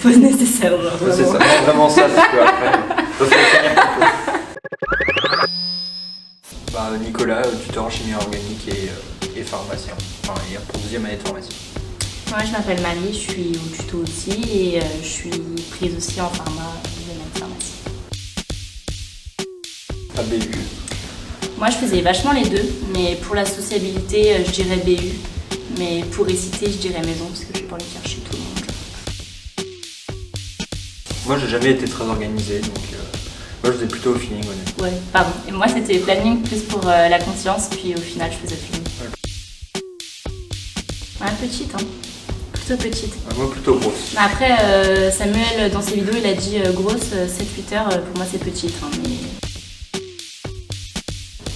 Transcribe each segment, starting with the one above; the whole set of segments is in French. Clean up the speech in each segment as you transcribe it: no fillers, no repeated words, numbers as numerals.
pause nécessaire. Genre, C'est ça, non, vraiment ça, parce que après, ça se fait finir plus tôt. Bah, Nicolas, tuteur en chimie organique et pharmacien. Enfin, il est pour deuxième année de pharmacie. Moi, je m'appelle Marie, je suis au tuto aussi et je suis prise aussi en pharma, deuxième année de pharmacie. À BU. Moi, je faisais vachement les deux, mais pour la sociabilité, je dirais BU. Mais pour réciter, je dirais maison, parce que je n'ai pas envie de faire chez tout le monde. Moi, j'ai jamais été très organisé, donc moi, je faisais plutôt au feeling, honnêtement. Ouais, pardon. Et moi, c'était planning plus pour la conscience, puis au final, je faisais feeling. Ouais, petite, hein. Plutôt petite. Moi, plutôt grosse. Après, Samuel, dans ses vidéos, il a dit grosse, 7-8 heures, pour moi, c'est petite, hein, mais...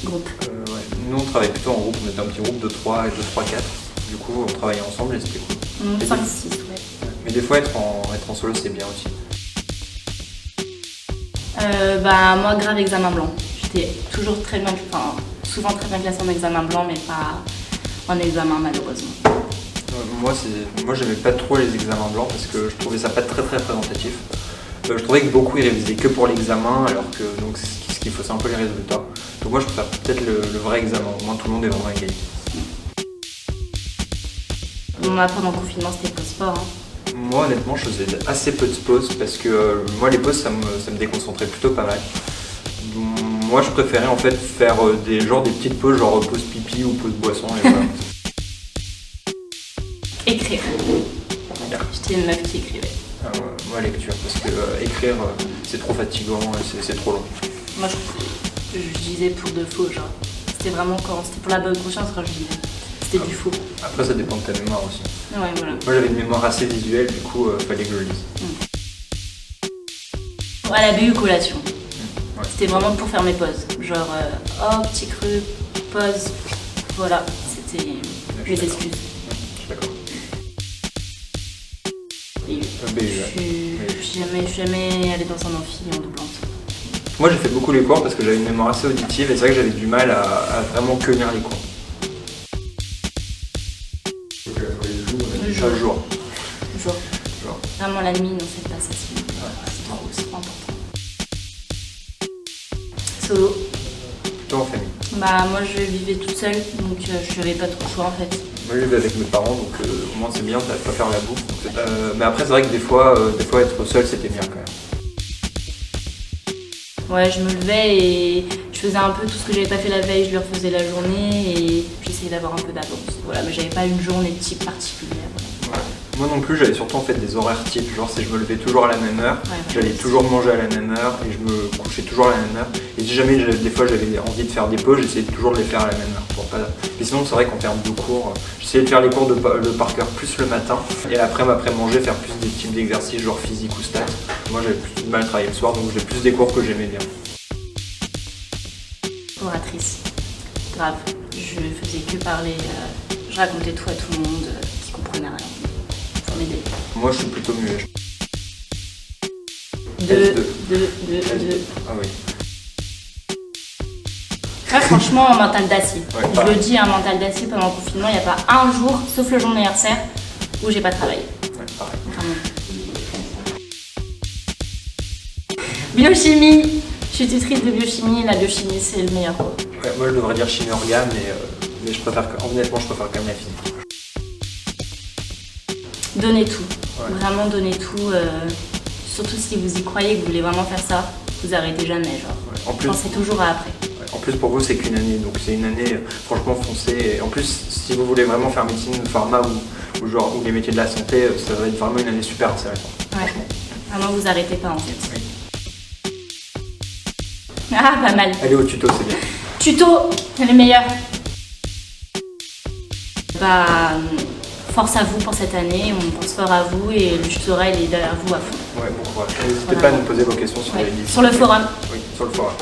Groupe. Ouais. Nous, on travaillait plutôt en groupe, on était un petit groupe de 3 et de 3-4. Du coup, on travaillait ensemble et c'était cool. 5-6, ouais. Mais des fois, être en solo, c'est bien aussi. Bah, moi, grave examen blanc. J'étais toujours très bien, enfin, souvent très bien classée en examen blanc, mais pas en examen, malheureusement. Moi, j'aimais pas trop les examens blancs parce que je trouvais ça pas très représentatif. Je trouvais que beaucoup ils révisaient que pour l'examen, alors que donc, ce qu'il faut, c'est un peu les résultats. Donc moi, je préfère peut-être le vrai examen. Au moins, tout le monde est vraiment égalité. Moi, pendant le confinement, c'était post-sport. Hein. Moi, honnêtement, je faisais assez peu de pauses parce que moi, les pauses, ça me déconcentrait plutôt pas mal. Moi, je préférais en fait faire des petites pauses, genre pause pipi ou pause boisson. Et voilà. Écrire. J'étais une meuf qui écrivait. Moi, lecture, parce que écrire, c'est trop fatigant et c'est trop long. Moi, je disais pour de faux, genre. C'était vraiment c'était pour la bonne conscience quand je disais. C'était du faux. Après, ça dépend de ta mémoire aussi. Ouais, voilà. Moi, j'avais une mémoire assez visuelle, du coup, fallait que je le lise. À la BU, collation. Ouais. C'était vraiment pour faire mes pauses. Genre, oh, petit cru, pause. Voilà, c'était mes excuses. Je suis d'accord. BU. Je suis jamais allée dans un amphi en doublante. Moi, j'ai fait beaucoup les cours parce que j'avais une mémoire assez auditive et c'est vrai que j'avais du mal à vraiment que lire les cours. Chaque jour. Vraiment la nuit, non, c'est pas ça. C'est trop important. Solo. Plutôt en famille. Bah moi je vivais toute seule, donc je n'avais pas trop le choix en fait. Moi, je vivais avec mes parents, donc au moins c'est bien, t'as pas faire la bouffe. Mais après, c'est vrai que des fois être seul, c'était bien quand même. Ouais, je me levais et je faisais un peu tout ce que j'avais pas fait la veille, je le refaisais la journée et j'essayais d'avoir un peu d'avance. Voilà, mais j'avais pas une journée de type particulière. Ouais. Moi non plus, j'avais surtout en fait des horaires types, genre si je me levais toujours à la même heure, j'allais toujours manger à la même heure et je me couchais toujours à la même heure. Et si jamais des fois j'avais envie de faire des pauses, j'essayais toujours de les faire à la même heure. Pour pas... Mais sinon c'est vrai qu'en termes de cours, j'essayais de faire les cours de par cœur plus le matin et après manger faire plus des types d'exercices genre physique ou stats. Moi j'avais plus de mal à travailler le soir, donc j'ai plus des cours que j'aimais bien. Oratrice, grave. Je faisais que parler, je racontais tout à tout le monde qui comprenait rien. Ça m'aidait. Moi je suis plutôt muet. Deux. Ah oui. Là, franchement, un mental d'acier. Ouais, je le dis, un mental d'acier pendant le confinement, il n'y a pas un jour, sauf le jour d'anniversaire, où j'ai pas travaillé. Ouais, pareil. Vraiment. Biochimie. Je suis tutrice de biochimie, la biochimie c'est le meilleur. Ouais, moi je devrais dire chimie organe, mais honnêtement je préfère quand même la physique. Donnez tout, Ouais. vraiment donnez tout. Surtout si vous y croyez, que vous voulez vraiment faire ça, vous arrêtez jamais. Genre. Ouais. En plus, Pensez toujours à après. en plus pour vous c'est qu'une année, donc c'est une année franchement foncée. Et en plus si vous voulez vraiment faire médecine, pharma ou les métiers de la santé, ça va être vraiment une année super intéressante. Ouais. Franchement. Vraiment vous arrêtez pas en fait. Oui. Ah pas mal. Allez au tuto, c'est bien. Tuto, c'est le meilleur. Bah, force à vous pour cette année, on pense fort à vous et le tutorat il est derrière vous à fond. Ouais, bon, voilà. N'hésitez pas à nous poser vos questions sur les livres. Sur le forum. Oui, sur le forum.